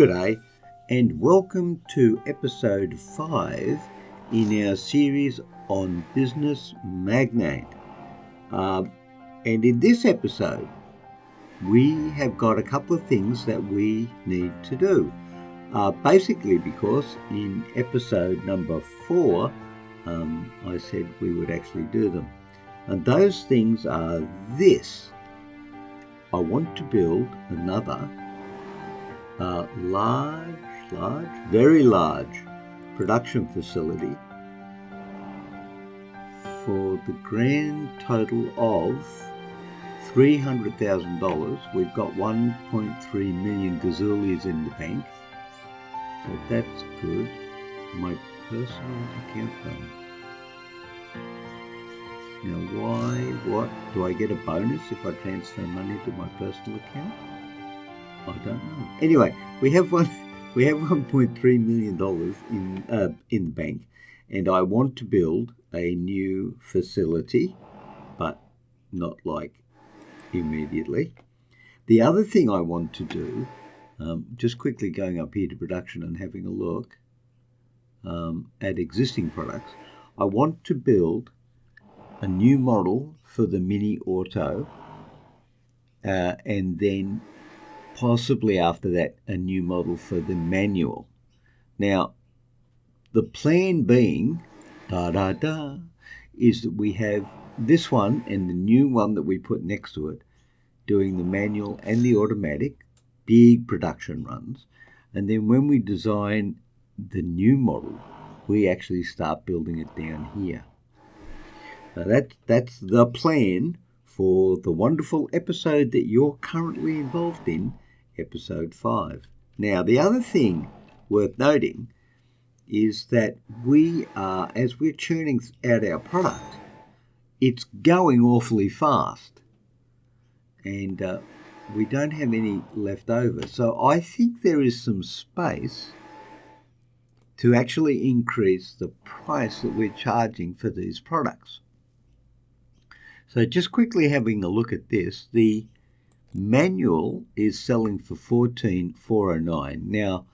G'day and welcome to episode 5 in our series on Business Magnate. And in this episode, we have got a couple of things that we need to do. Basically because in episode number 4, I said we would actually do them. And those things are this. I want to build another very large production facility for the grand total of $300,000. We've got 1.3 million gazillions in the bank, so that's good. My personal account balance. Now, what? Do I get a bonus if I transfer money to my personal account? I don't know. Anyway, we have $1.3 million in the bank, and I want to build a new facility, but not like immediately. The other thing I want to do, just quickly going up here to production and having a look at existing products, I want to build a new model for the Mini Auto, and then possibly after that a new model for the manual. Now, the plan being, is that we have this one and the new one that we put next to it doing the manual and the automatic, big production runs. And then when we design the new model, we actually start building it down here. Now that's the plan for the wonderful episode that you're currently involved in, episode 5. Now, the other thing worth noting is that we are, as we're churning out our product, it's going awfully fast, and we don't have any left over. So I think there is some space to actually increase the price that we're charging for these products. So just quickly having a look at this, the manual is selling for $14,409. Now,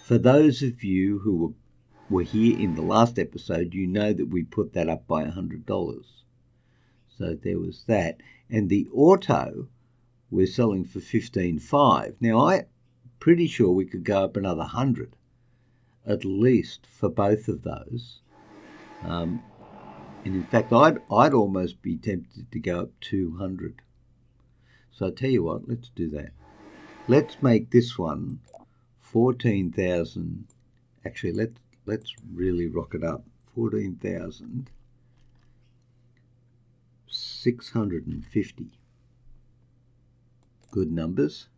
for those of you who were here in the last episode, you know that we put that up by $100. So there was that. And the auto, we're selling for $15,500. Now, I'm pretty sure we could go up another 100, at least, for both of those. And in fact, I'd almost be tempted to go up 200. So I'll tell you what, let's do that. Let's make this one 14,000. Actually, let's really rock it up. 14,650. Good numbers.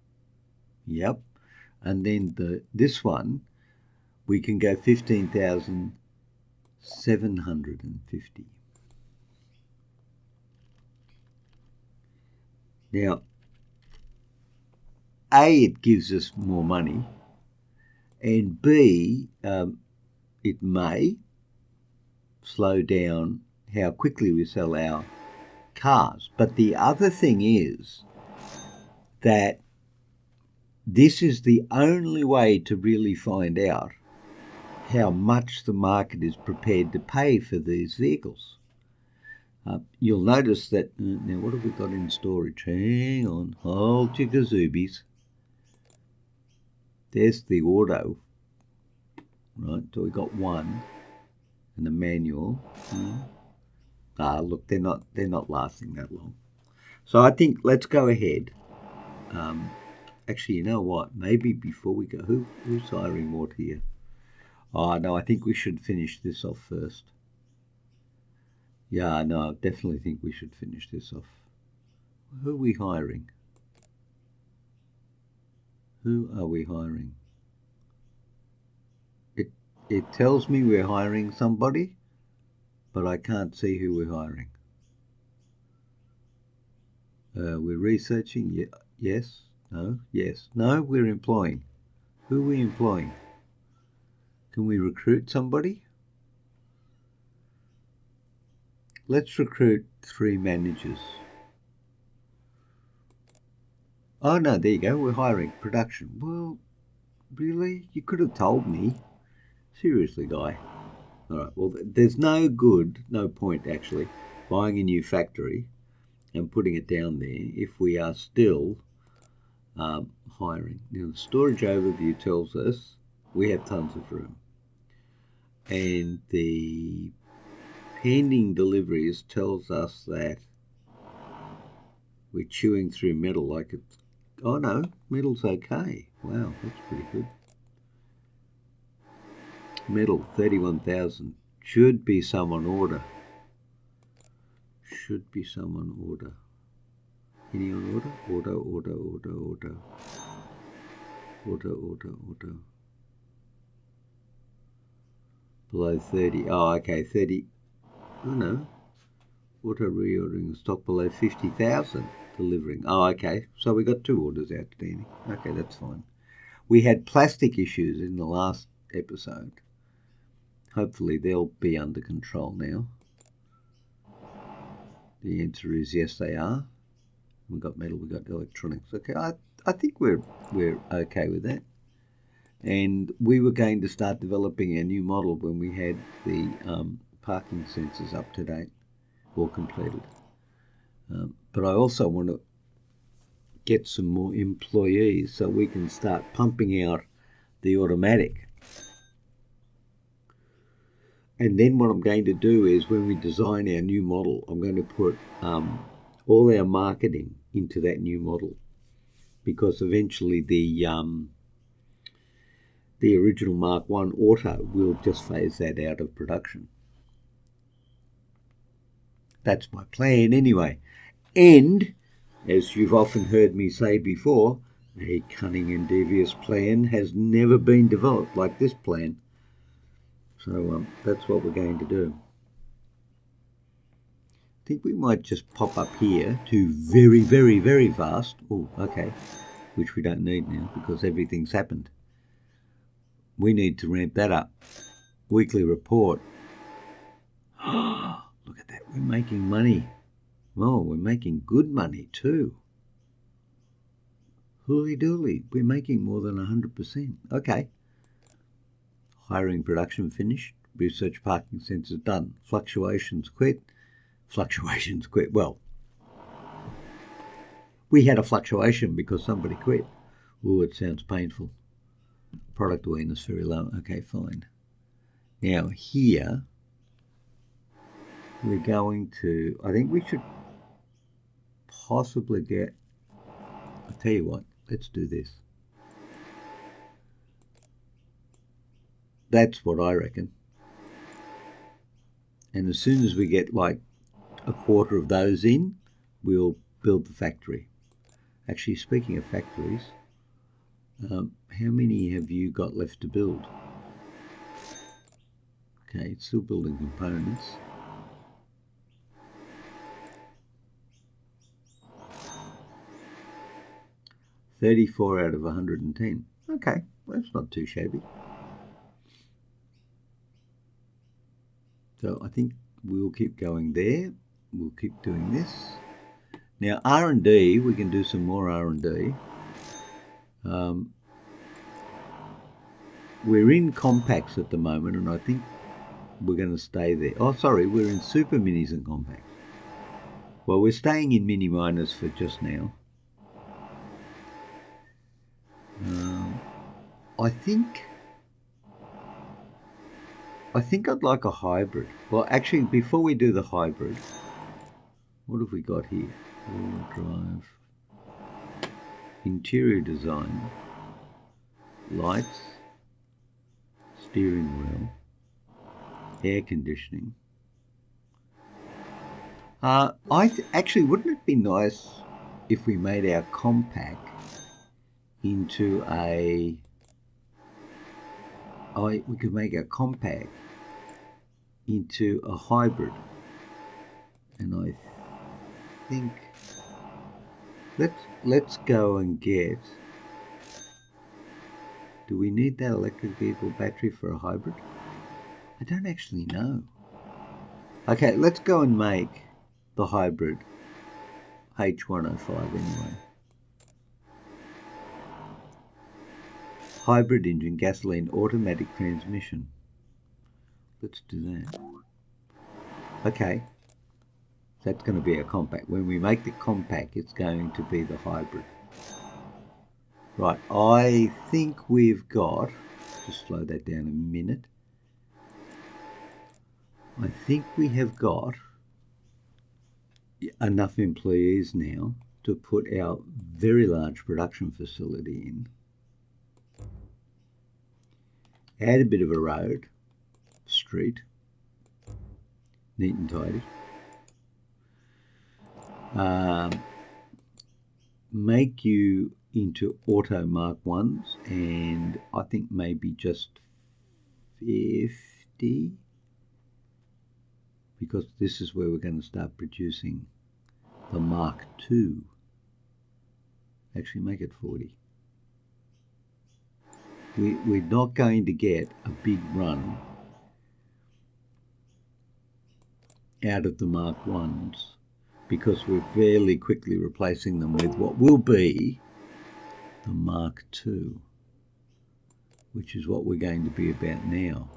Yep. And then this one, we can go 15,750. Now, A, it gives us more money, and B, it may slow down how quickly we sell our cars. But the other thing is that this is the only way to really find out how much the market is prepared to pay for these vehicles. You'll notice that, now what have we got in storage? Hang on, hold your gazoobies. There's the auto, right? So we got one, and the manual. Look, they're not lasting that long. So I think let's go ahead. Actually, you know what? Maybe before we go, who's hiring what here? Oh no, I think we should finish this off first. Yeah, no, I definitely think we should finish this off. Who are we hiring? Who are we hiring? It tells me we're hiring somebody, but I can't see who we're hiring. We're researching. Yes. No. Yes. No. We're employing. Who are we employing? Can we recruit somebody? Let's recruit 3 managers. Oh, no, there you go. We're hiring production. Well, Really? You could have told me. Seriously, guy. All right, well, there's no point actually, buying a new factory and putting it down there if we are still hiring. Now, the storage overview tells us we have tons of room. And the pending deliveries tells us that we're chewing through metal like it's... Oh, no, metal's okay. Wow, that's pretty good. Metal, 31,000. Should be some on order. Should be some on order. Any on order? Order. Below 30. Oh, okay, 30. Oh, no. Auto reordering stock below 50,000. Delivering. Oh, okay. So we got 2 orders outstanding. Okay, that's fine. We had plastic issues in the last episode. Hopefully they'll be under control now. The answer is yes, they are. We've got metal, we've got electronics. Okay, I think we're okay with that. And we were going to start developing a new model when we had the parking sensors up to date or completed. But I also want to get some more employees so we can start pumping out the automatic. And then what I'm going to do is when we design our new model, I'm going to put all our marketing into that new model, because eventually the original Mark I Auto will just phase that out of production. That's my plan anyway. And, as you've often heard me say before, a cunning and devious plan has never been developed like this plan. So that's what we're going to do. I think we might just pop up here to very, very, very fast. Oh, okay. Which we don't need now because everything's happened. We need to ramp that up. Weekly report. Look at that. We're making money. Oh, we're making good money too. Hooly dooly. We're making more than 100%. Okay. Hiring production finished. Research parking sensors done. Fluctuations quit. Well, we had a fluctuation because somebody quit. Oh, it sounds painful. Product awareness very low. Okay, fine. Now here, we're going to, I think we should possibly get, I'll tell you what, let's do this. That's what I reckon. And as soon as we get like a quarter of those in, we'll build the factory. Actually, speaking of factories, how many have you got left to build? Okay, it's still building components. $34 out of 110. Okay, well, that's not too shabby. So I think we'll keep going there. We'll keep doing this. Now R&D, we can do some more R&D. We're in compacts at the moment, and I think we're going to stay there. Oh, sorry, we're in super minis and compacts. Well, we're staying in mini miners for just now. I think I'd like a hybrid. Well, actually, before we do the hybrid, what have we got here? All drive, interior design, lights, steering wheel, air conditioning. Actually, wouldn't it be nice if we made our compact into a... we could make our compact into a hybrid. And I think let's go and get... Do we need that electric vehicle battery for a hybrid? I don't actually know. Okay, let's go and make the hybrid H105 anyway. hybrid engine, gasoline, automatic transmission. Let's do that. Okay, that's going to be a compact. When we make the compact, it's going to be the hybrid. Right, I think we've got, just slow that down a minute. I think we have got enough employees now to put our very large production facility in. Add a bit of a road, street, neat and tidy. Make you into auto Mark 1s, and I think maybe just 50, because this is where we're going to start producing the Mark II. Actually, make it 40. We're not going to get a big run out of the Mark 1s because we're fairly quickly replacing them with what will be the Mark II, which is what we're going to be about now.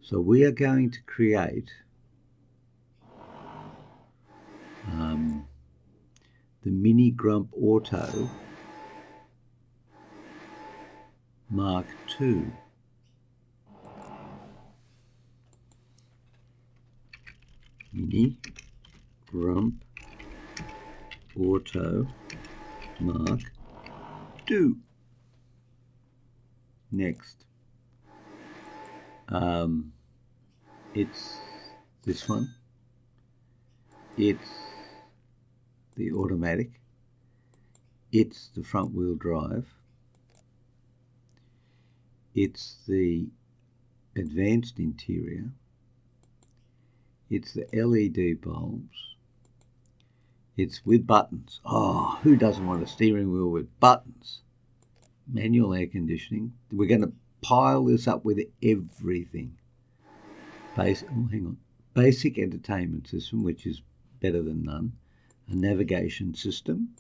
So we are going to create the Mini-Grump Auto Mark II. Mini-Grump Auto Mark II. Next. It's this one. It's the automatic. It's the front wheel drive. It's the advanced interior. It's the LED bulbs. It's with buttons. Oh, who doesn't want a steering wheel with buttons? Manual air conditioning. We're going to pile this up with everything. Basic entertainment system, which is better than none. A navigation system.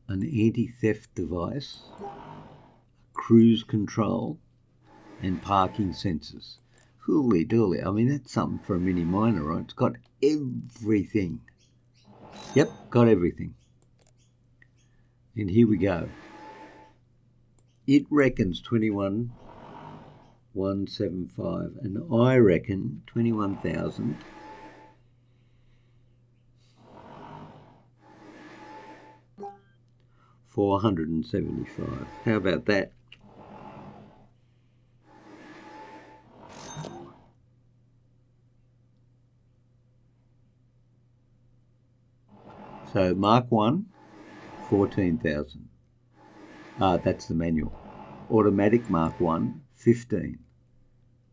An anti-theft device. Cruise control. And parking sensors. Holy dooly. I mean, that's something for a mini miner, right? It's got everything. Yep, got everything. And here we go. It reckons 21,175, and I reckon 21,000. $475. How about that? So Mark 1, 14,000. That's the manual. Automatic Mark 1, 15.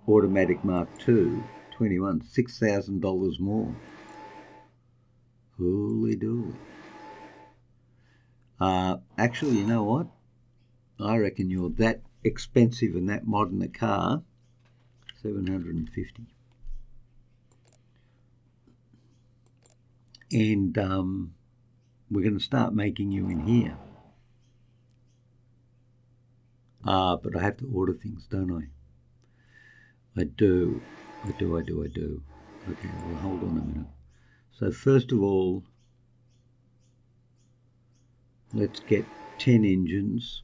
Automatic Mark 2, 21. $6,000 more. Holy dooly. Actually, you know what? I reckon you're that expensive and that modern a car, 750. And we're going to start making you in here. But I have to order things, don't I? I do. Okay, well, hold on a minute. So first of all, let's get 10 engines.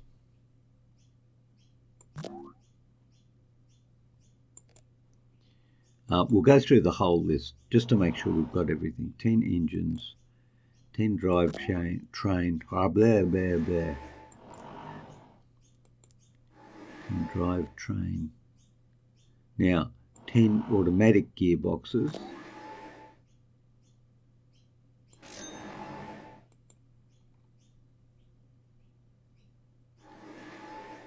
We'll go through the whole list just to make sure we've got everything. 10 engines, 10 drive train, blah, blah, blah. 10 drive train. Now, 10 automatic gearboxes.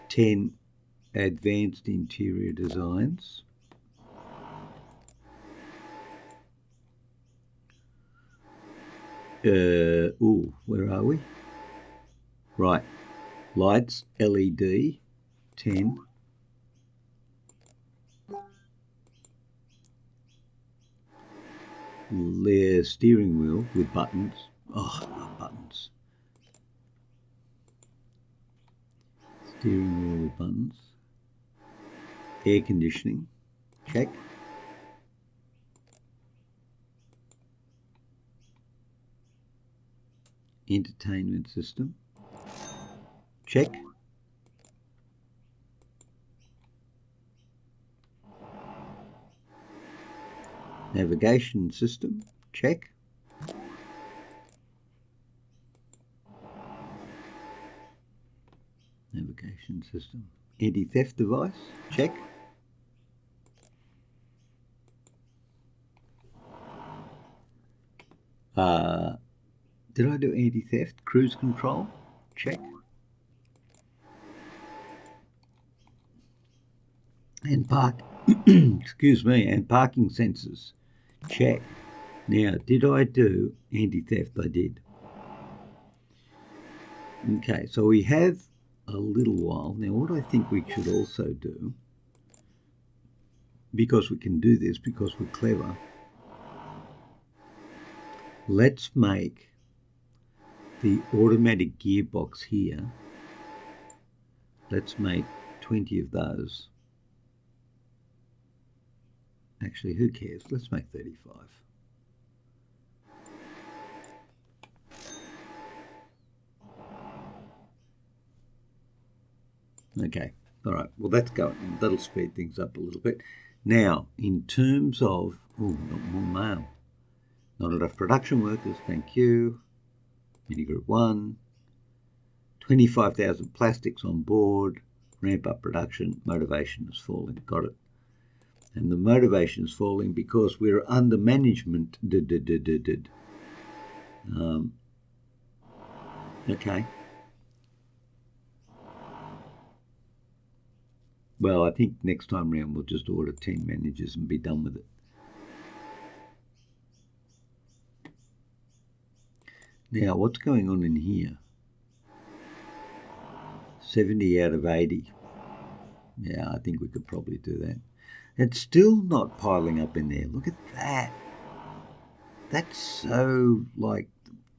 10 advanced interior designs. Where are we? Right. Lights, LED, 10. Their steering wheel with buttons. Oh, I love buttons. Steering wheel with buttons. Air conditioning, check. Entertainment system, check. Navigation system, check. Navigation system. Anti-theft device, check. Did I do anti-theft? Cruise control, check. And excuse me, and parking sensors, check. Now, did I do anti-theft? I did. Okay, so we have a little while. Now, what I think we should also do, because we can do this, because we're clever, let's make the automatic gearbox here. Let's make 20 of those. Actually, who cares? Let's make 35. Okay, all right, well, that's going. That'll speed things up a little bit. Now, in terms of, not more mail. Not enough production workers, thank you. Mini-Group 1. 25,000 plastics on board. Ramp up production. Motivation is falling. Got it. And the motivation is falling because we're under management. Okay. Well, I think next time round we'll just order 10 managers and be done with it. Now, what's going on in here? 70 out of 80. Yeah, I think we could probably do that. It's still not piling up in there. Look at that. That's so, like,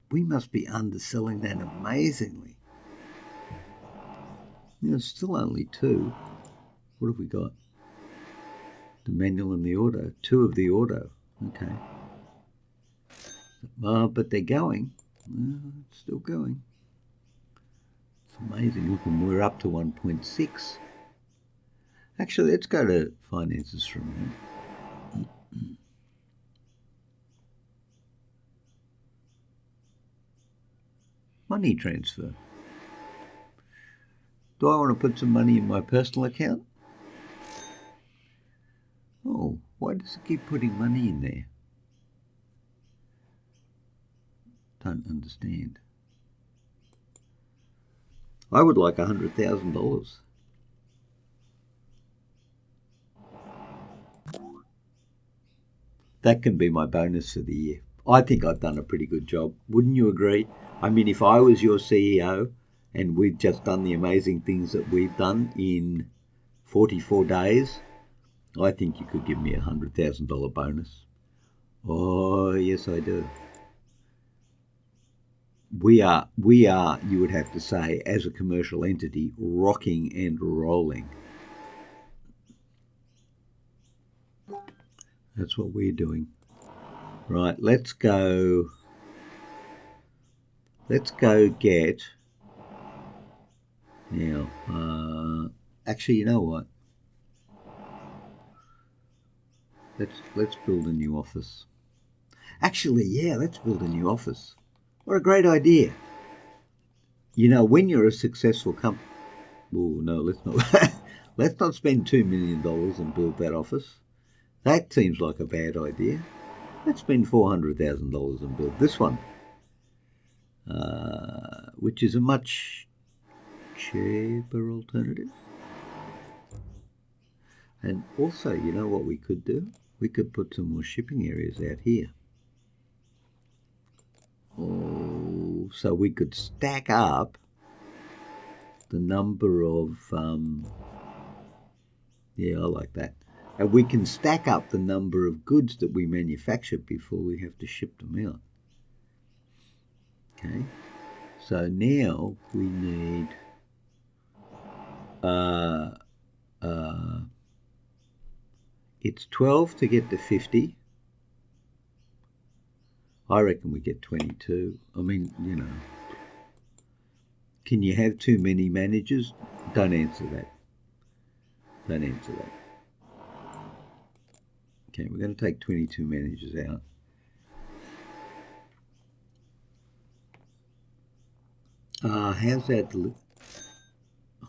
we must be underselling that amazingly. It's still only 2. What have we got? The manual and the auto. 2 of the auto. Okay. But they're going. It's still going. It's amazing. Look, and we're up to 1.6. Actually, let's go to finances for a minute. Money transfer. Do I want to put some money in my personal account? Oh, why does it keep putting money in there? Don't understand. I would like $100,000. That can be my bonus for the year. I think I've done a pretty good job. Wouldn't you agree? I mean, if I was your CEO and we've just done the amazing things that we've done in 44 days, I think you could give me a $100,000 bonus. Oh, yes, I do. We are, you would have to say, as a commercial entity, rocking and rolling. That's what we're doing. Right, let's go get, now, actually, you know what? Let's build a new office. Actually, yeah, let's build a new office. What a great idea. You know, when you're a successful company, oh, no, let's not spend $2 million and build that office. That seems like a bad idea. Let's spend $400,000 and build this one, which is a much cheaper alternative. And also, you know what we could do? We could put some more shipping areas out here. Oh, so we could stack up the number of, yeah, I like that. And we can stack up the number of goods that we manufacture before we have to ship them out. Okay, so now we need it's 12 to get to 50. I reckon we get 22. I mean, you know, can you have too many managers? Don't answer that. Don't answer that. Okay, we're going to take 22 managers out. How's that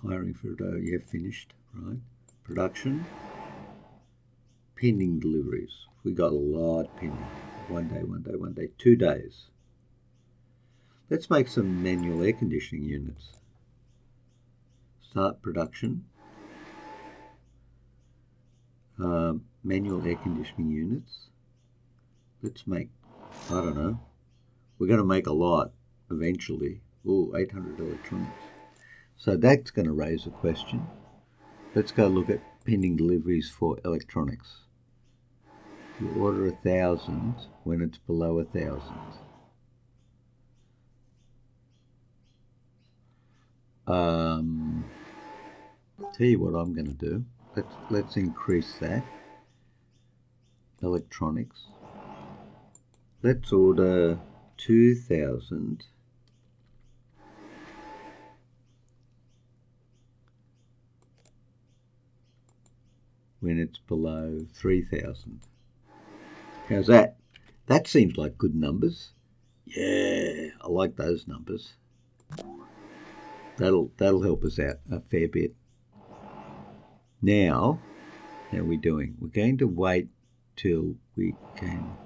hiring for a day? Yeah, finished, right? Production. Pending deliveries. We got a lot pending. 1 day, 1 day, 1 day, 2 days. Let's make some manual air conditioning units. Start production. Manual air conditioning units. Let's make, I don't know, we're going to make a lot eventually. Oh, 800 electronics. So that's going to raise a question. Let's go look at pending deliveries for electronics. You order 1,000 when it's below 1,000. Tell you what I'm going to do. Let's increase that. Electronics. Let's order 2,000 when it's below 3,000. How's that? That seems like good numbers. Yeah, I like those numbers. That'll help us out a fair bit. Now, how are we doing? We're going to wait till we can.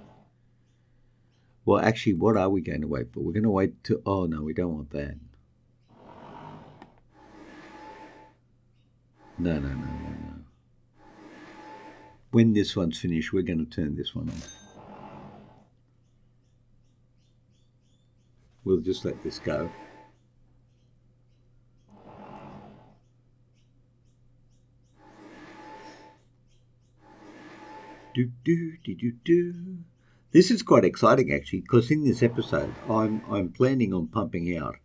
Well, actually, what are we going to wait for? We're going to wait till. Oh no, we don't want that. No. When this one's finished, we're going to turn this one on. We'll just let this go. This is quite exciting actually, because in this episode I'm planning on pumping out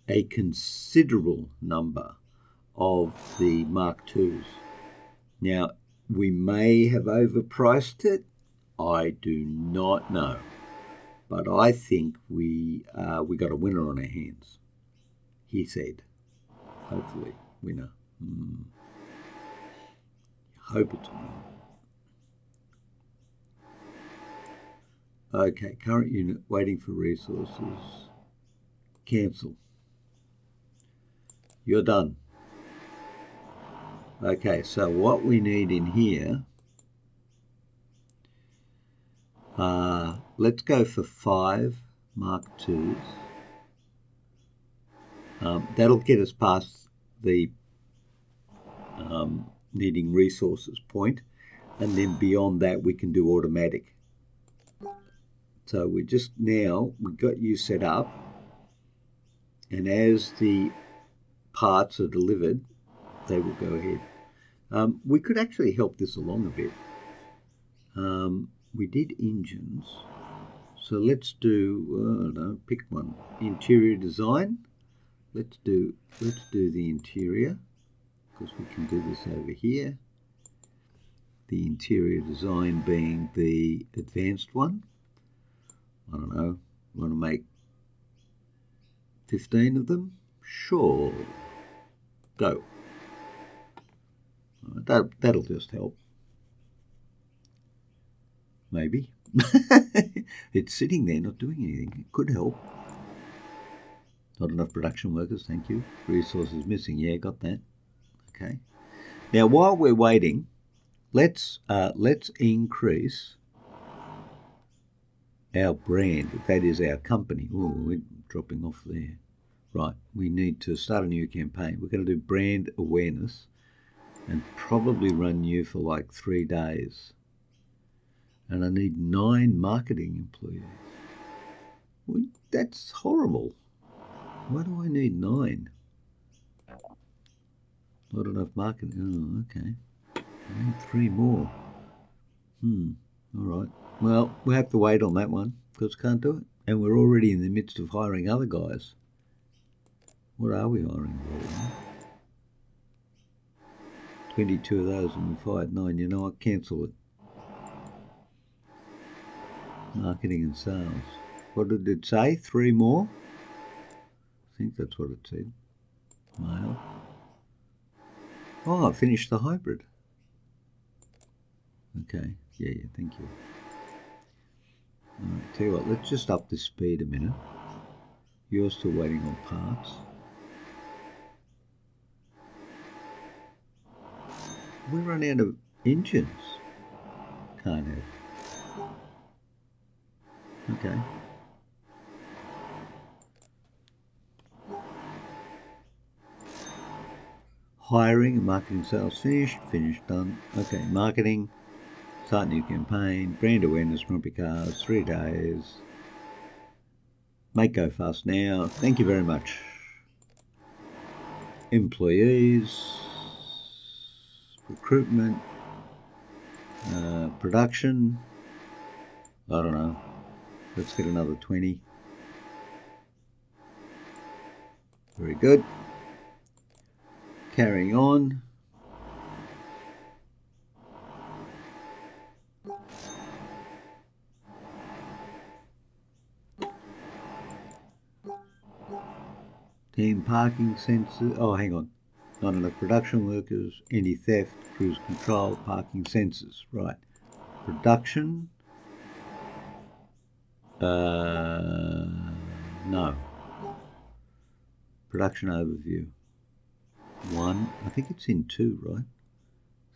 a considerable number of the Mark IIs. Now, we may have overpriced it. I do not know, but I think we got a winner on our hands. He said, hopefully winner. Hope it's a winner. Okay, current unit waiting for resources. Cancel. You're done. Okay, so what we need in here, let's go for 5 Mark IIs. That'll get us past the needing resources point, and then beyond that we can do automatic. So we got you set up, and as the parts are delivered, they will go ahead. We could actually help this along a bit. We did engines, so let's do, pick one. Interior design. Let's do the interior, because we can do this over here. The interior design being the advanced one. I don't know, want to make 15 of them? Sure. Go. That'll just help. Maybe. It's sitting there not doing anything. It could help. Not enough production workers, thank you. Resources missing, yeah, got that. Okay. Now while we're waiting, let's increase our brand, that is our company. Oh, we're dropping off there. Right, we need to start a new campaign. We're going to do brand awareness and probably run you for like 3 days. And I need 9 marketing employees. Well, that's horrible. Why do I need 9? Not enough marketing. Oh, okay. I need 3 more. All right. Well, we'll have to wait on that one because can't do it. And we're already in the midst of hiring other guys. What are we hiring for? 22 of those and we fired 9. You know what? Cancel it. Marketing and sales. What did it say? 3 more? I think that's what it said. Mail. Oh, I finished the hybrid. Okay. Yeah, thank you. All right, tell you what, let's just up the speed a minute. You're still waiting on parts. We run out of engines. Can't have. Okay. Hiring and marketing sales finished, done. Okay, marketing, start new campaign, brand awareness, Grumpy Cars, 3 days. Make go fast now. Thank you very much. Employees, recruitment, production. I don't know. Let's get another 20. Very good. Carrying on. Team parking sensors. Oh, hang on. Not enough production workers. Any theft, cruise control, parking sensors. Right. Production. No. Production overview. 1. I think it's in 2, right?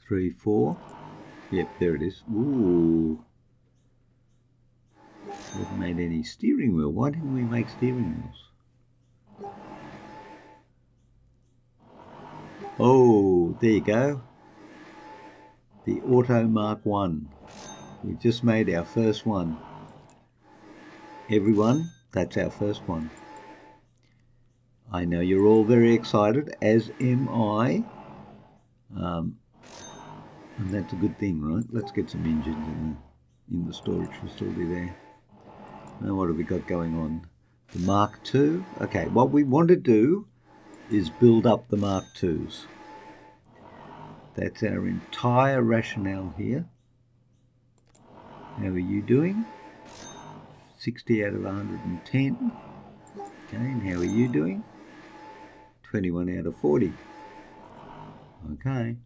3, 4. Yep, there it is. Ooh. We haven't made any steering wheel. Why didn't we make steering wheels? Oh, there you go. The Auto Mark I. We've just made our first one. Everyone, that's our first one. I know you're all very excited, as am I. And that's a good thing, right? Let's get some engines in the storage facility there. Now what have we got going on? The Mark II. Okay, what we want to do is build up the Mark IIs. That's our entire rationale here. How are you doing? 60 out of 110. Okay, and how are you doing? 21 out of 40. Okay,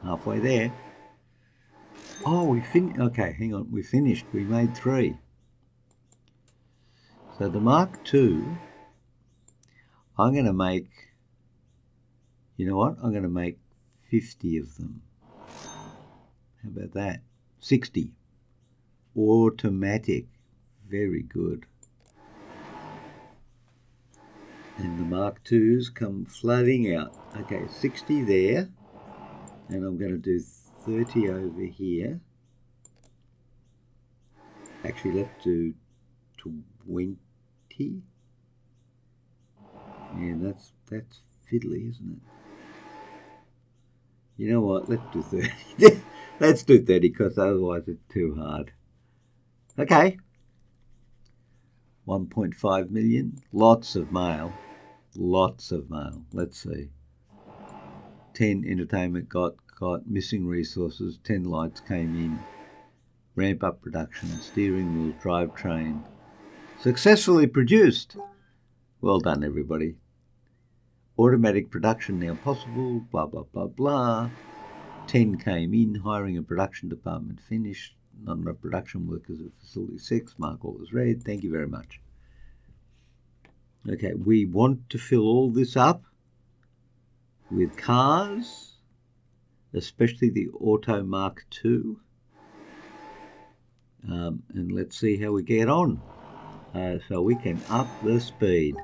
halfway there. Oh, we finished. Okay, hang on. We finished. We made 3. So the Mark II, I'm going to make, you know what? I'm going to make 50 of them. How about that? 60. Automatic. Very good. And the Mark IIs come flooding out. Okay, 60 there. And I'm going to do 30 over here. Actually, let's do 20. Yeah, that's fiddly, isn't it? You know what? Let's do 30. Let's do 30 because otherwise it's too hard. Okay. 1.5 million. Lots of mail. Lots of mail. Let's see. 10 entertainment got missing resources. 10 lights came in. Ramp up production. Steering wheel, drivetrain. Successfully produced. Well done, everybody. Automatic production now possible. Blah, blah, blah, blah. 10 came in. Hiring a production department finished. Not enough production workers at facility 6. Mark all as red. Thank you very much. Okay, we want to fill all this up with cars, especially the Auto Mark II. And let's see how we get on. So we can up the speed.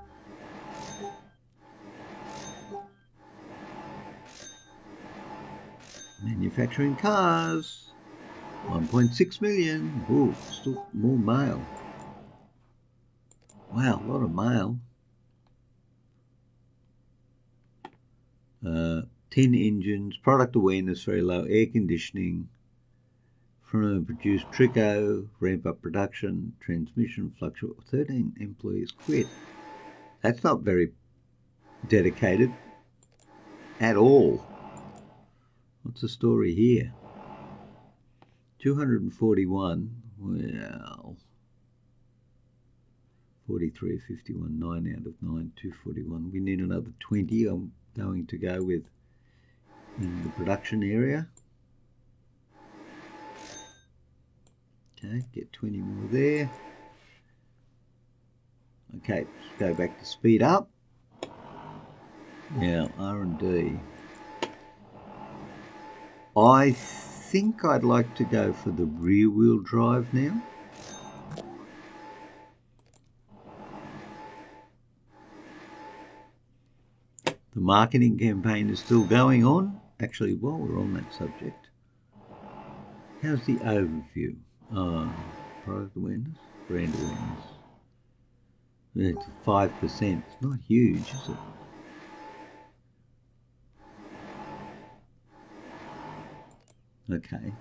Manufacturing cars. 1.6 million. Ooh, still more mail. Wow, a lot of mail. 10 engines, product awareness very low, air conditioning, from produced Trico, ramp up production, transmission fluctuate. 13 employees quit. That's not very dedicated at all. What's the story here? 241, well, 43, 51, 9 out of 9, 241. We need another 20. I'm going to go with in the production area. Okay, get 20 more there. Okay, let's go back to speed up. Now, R&D. I think I'd like to go for the rear wheel drive now. The marketing campaign is still going on. Actually, while we're on that subject, how's the overview? Product awareness, brand awareness. It's 5%. It's not huge, is it? Okay.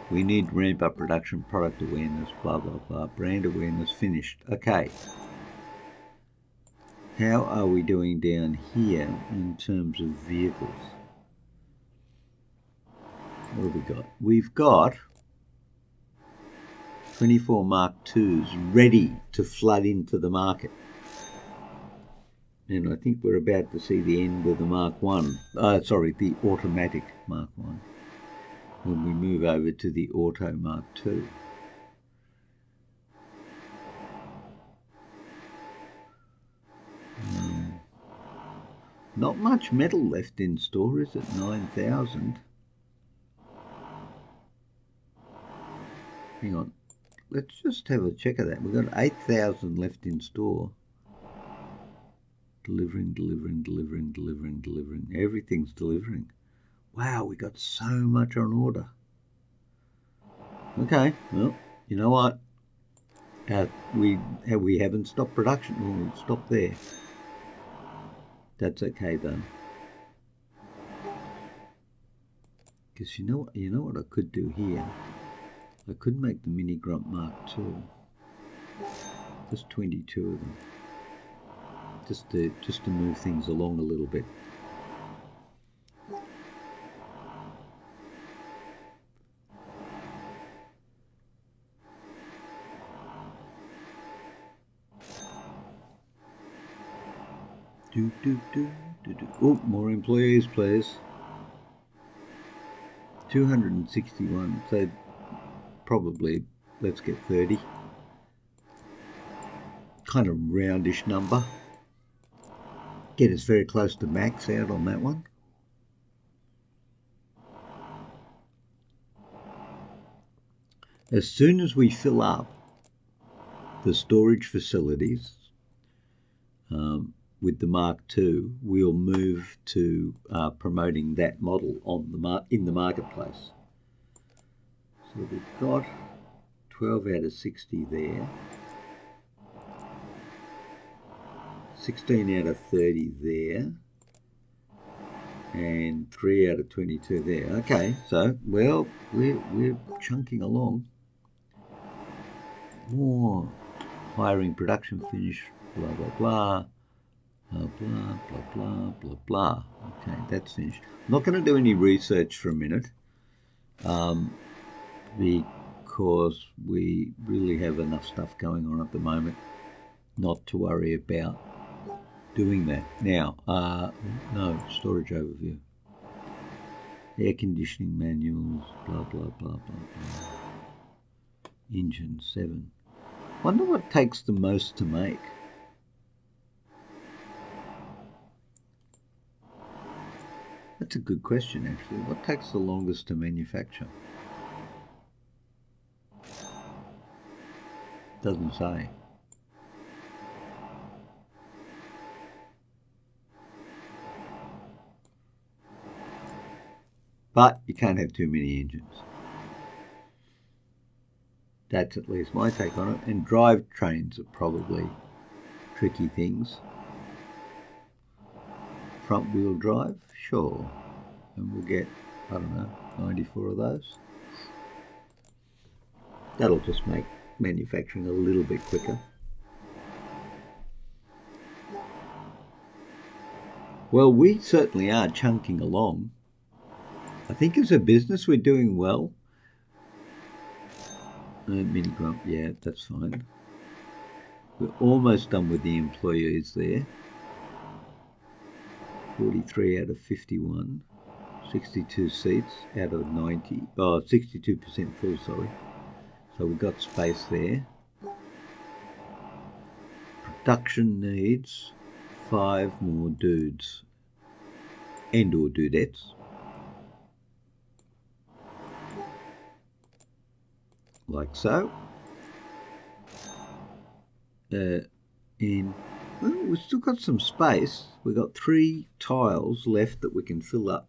We need ramp up production, product awareness, blah, blah, blah. Brand awareness finished. Okay. How are we doing down here in terms of vehicles? What have we got? We've got 24 Mark IIs ready to flood into the market. And I think we're about to see the end of the Mark I. The automatic Mark I. When we move over to the Auto Mark II. Not much metal left in store, is it? 9,000. Hang on. Let's just have a check of that. We've got 8,000 left in store. Delivering. Everything's delivering. Wow, we got so much on order. Okay, well, you know what? We haven't stopped production. We'll stop there. That's okay though. Because you know what I could do here? I could make the Mini-Grump Mark II. Just 22 of them. Just to move things along a little bit. Oh, more employees, please. 261. So probably let's get 30. Kind of roundish number. Get us very close to max out on that one. As soon as we fill up the storage facilities with the Mark II, we'll move to promoting that model on in the marketplace. So we've got 12 out of 60 there, 16 out of 30 there, and 3 out of 22 there. Okay, so, well, we're chunking along. More hiring, production finish, blah, blah, blah. Blah, blah, blah, blah, blah, blah. Okay, that's finished. I'm not going to do any research for a minute because we really have enough stuff going on at the moment not to worry about doing that. Now, no, storage overview. Air conditioning manuals, blah, blah, blah, blah, blah. Engine 7. Wonder what takes the most to make. That's a good question, actually. What takes the longest to manufacture? Doesn't say. But you can't have too many engines. That's at least my take on it. And drivetrains are probably tricky things. Front wheel drive, sure. And we'll get, I don't know, 94 of those. That'll just make manufacturing a little bit quicker. Well, we certainly are chunking along. I think as a business we're doing well. Mini-Grump, yeah, that's fine. We're almost done with the employees there. 43 out of 51. 62 seats out of 90. Oh, 62% full, sorry. So we've got space there. Production needs 5 more dudes and or dudettes. Like so. And well, we've still got some space. We've got 3 tiles left that we can fill up.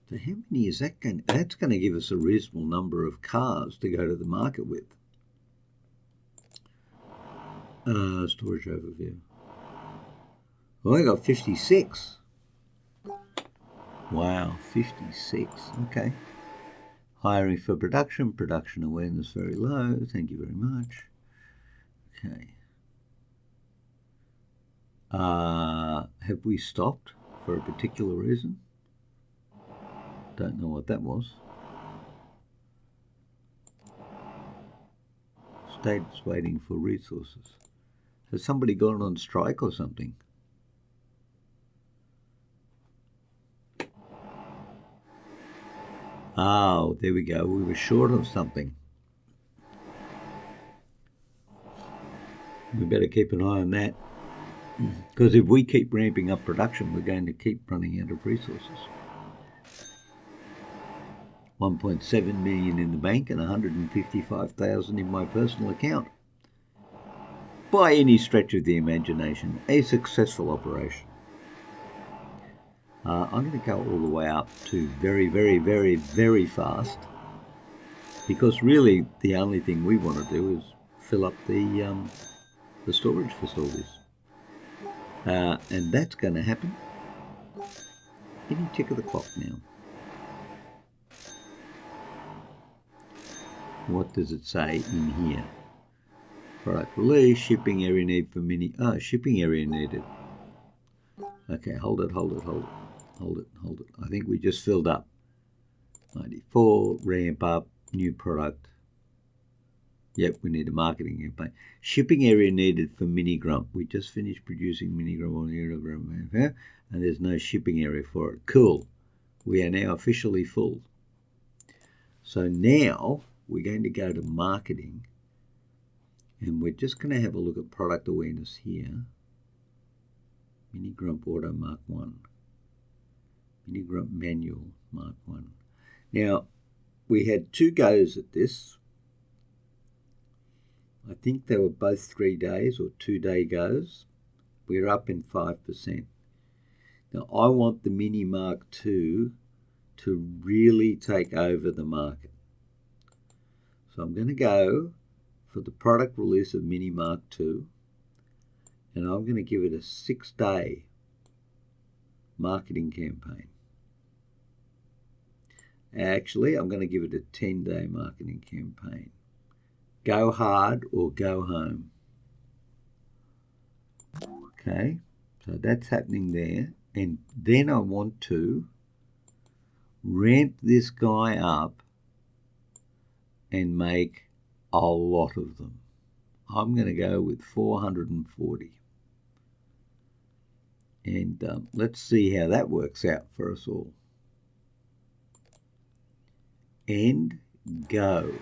So how many is that going to? That's going to give us a reasonable number of cars to go to the market with. Storage overview. Well, I got 56. Wow, 56. Okay. Hiring for production. Production awareness very low. Thank you very much. Okay. Have we stopped for a particular reason? Don't know what that was. State's waiting for resources. Has somebody gone on strike or something? Oh, there we go. We were short of something. We better keep an eye on that. Because if we keep ramping up production, we're going to keep running out of resources. 1.7 million in the bank and 155,000 in my personal account. By any stretch of the imagination, a successful operation. I'm going to go all the way up to very, very, very, very fast, because really the only thing we want to do is fill up the storage facilities, and that's going to happen any tick of the clock now. What does it say in here? Product release, shipping area need for mini. Oh, shipping area needed. Okay, hold it. I think we just filled up. 94, ramp up, new product. Yep, we need a marketing campaign. Shipping area needed for Mini-Grump. We just finished producing Mini-Grump on the and there's no shipping area for it. Cool. We are now officially full. So now we're going to go to marketing, and we're just going to have a look at product awareness here. Mini-Grump Auto Mark I. Mini-Grump Manual Mark I. Now, we had 2 goes at this. I think they were both 3 days or 2-day goes. We're up in 5%. Now, I want the Mini Mark II to really take over the market. So I'm going to go for the product release of Mini Mark II, and I'm going to give it a 6-day marketing campaign. Actually, I'm going to give it a 10-day marketing campaign. Go hard or go home. Okay, so that's happening there. And then I want to ramp this guy up and make a lot of them. I'm going to go with 440. And let's see how that works out for us all. And go.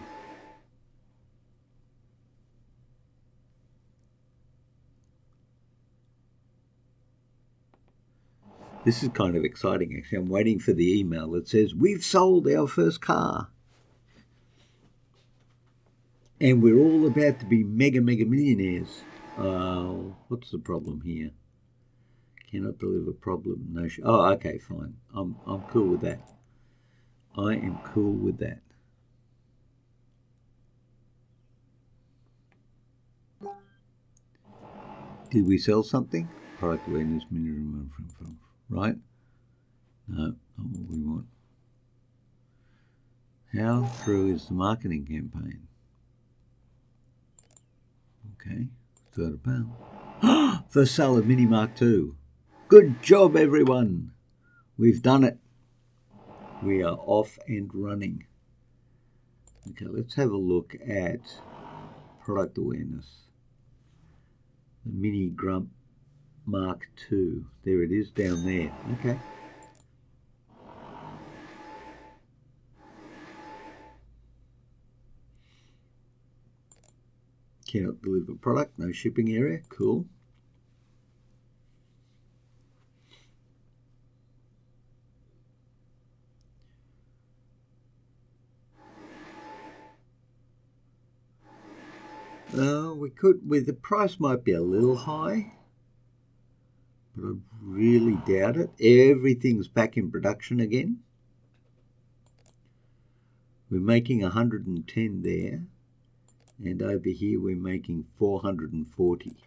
This is kind of exciting, actually. I'm waiting for the email that says, we've sold our first car. And we're all about to be mega millionaires. What's the problem here? Cannot deliver problem. No. Oh, okay, fine. I'm cool with that. I am cool with that. Did we sell something? Product awareness, minimum from right? No, not what we want. How through is the marketing campaign? Okay, £30. First sale of Mini Mark II. Good job, everyone. We've done it. We are off and running. Okay, let's have a look at product awareness. The Mini-Grump Mark II. There it is down there. Okay. Cannot deliver product, no shipping area. Cool. We could, the price might be a little high, but I really doubt it. Everything's back in production again. We're making 110 there, and over here we're making 440.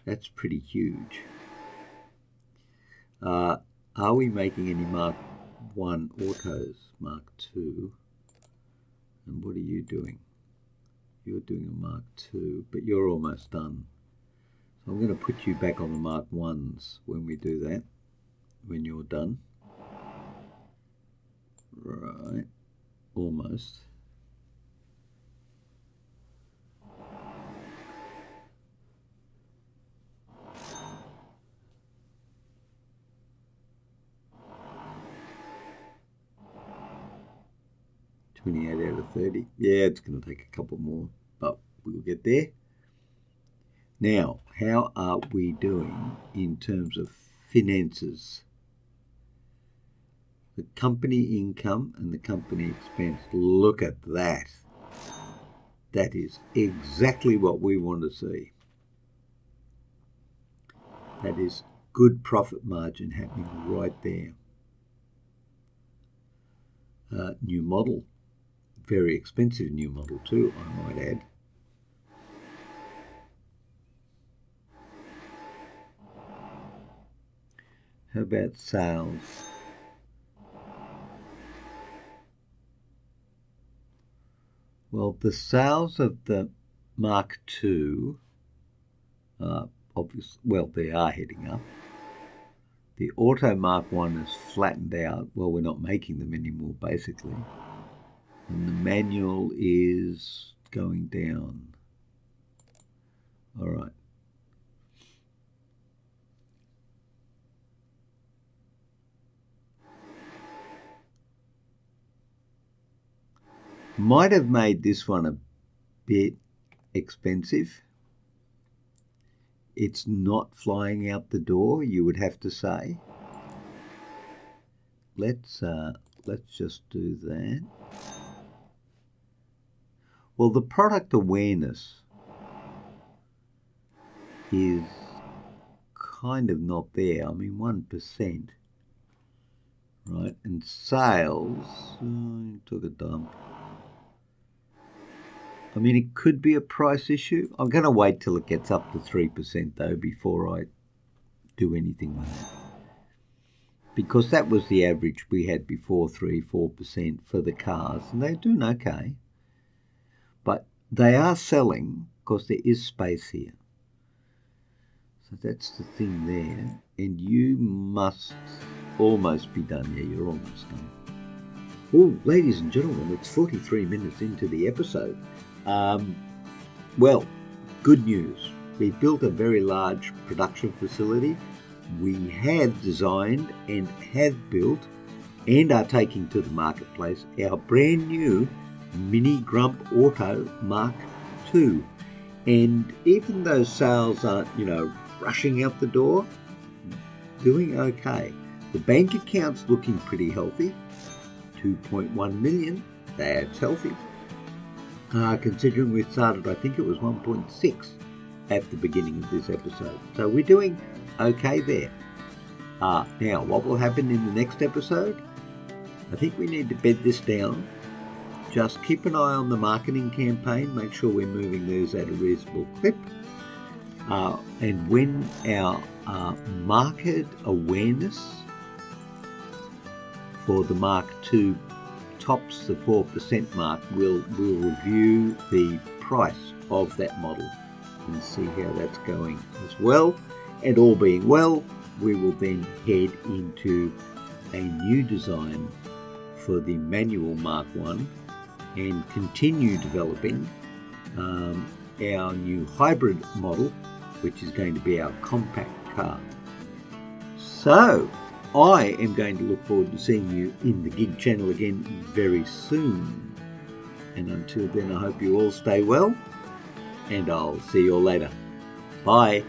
That's pretty huge. Are we making any Mark I autos? Mark II? And what are you doing? You're doing a Mark II, but you're almost done. So I'm going to put you back on the Mark Is when we do that, when you're done. Right, almost. $28 out of 30. Yeah, it's going to take a couple more, but we'll get there. Now, how are we doing in terms of finances? The company income and the company expense. Look at that. That is exactly what we want to see. That is good profit margin happening right there. New model. Very expensive new model too, I might add. How about sales? Well, the sales of the Mark II are obviously, well, they are heading up. The Auto Mark I is flattened out. Well, we're not making them anymore, basically. And the manual is going down. All right. Might have made this one a bit expensive. It's not flying out the door, you would have to say. Let's just do that. Well, the product awareness is kind of not there. I mean, 1%, right? And sales, took a dump. I mean, it could be a price issue. I'm going to wait till it gets up to 3%, though, before I do anything with it. Because that was the average we had before, 3-4% for the cars, and they're doing okay. But they are selling because there is space here. So that's the thing there. And you must almost be done. Yeah, you're almost done. Oh, ladies and gentlemen, it's 43 minutes into the episode. Well, good news. We've built a very large production facility. We have designed and have built and are taking to the marketplace our brand new Mini-Grump Auto Mark II. And even though sales aren't, rushing out the door, doing okay. The bank account's looking pretty healthy. 2.1 million, that's healthy. Considering we started, I think it was 1.6 at the beginning of this episode. So we're doing okay there. Now, what will happen in the next episode? I think we need to bed this down. Just keep an eye on the marketing campaign. Make sure we're moving those at a reasonable clip. And when our market awareness for the Mark II tops the 4% mark, we'll review the price of that model and see how that's going as well. And all being well, we will then head into a new design for the manual Mark I and continue developing our new hybrid model, which is going to be our compact car. So I am going to look forward to seeing you in the gig channel again very soon. And until then, I hope you all stay well, and I'll see you all later. Bye.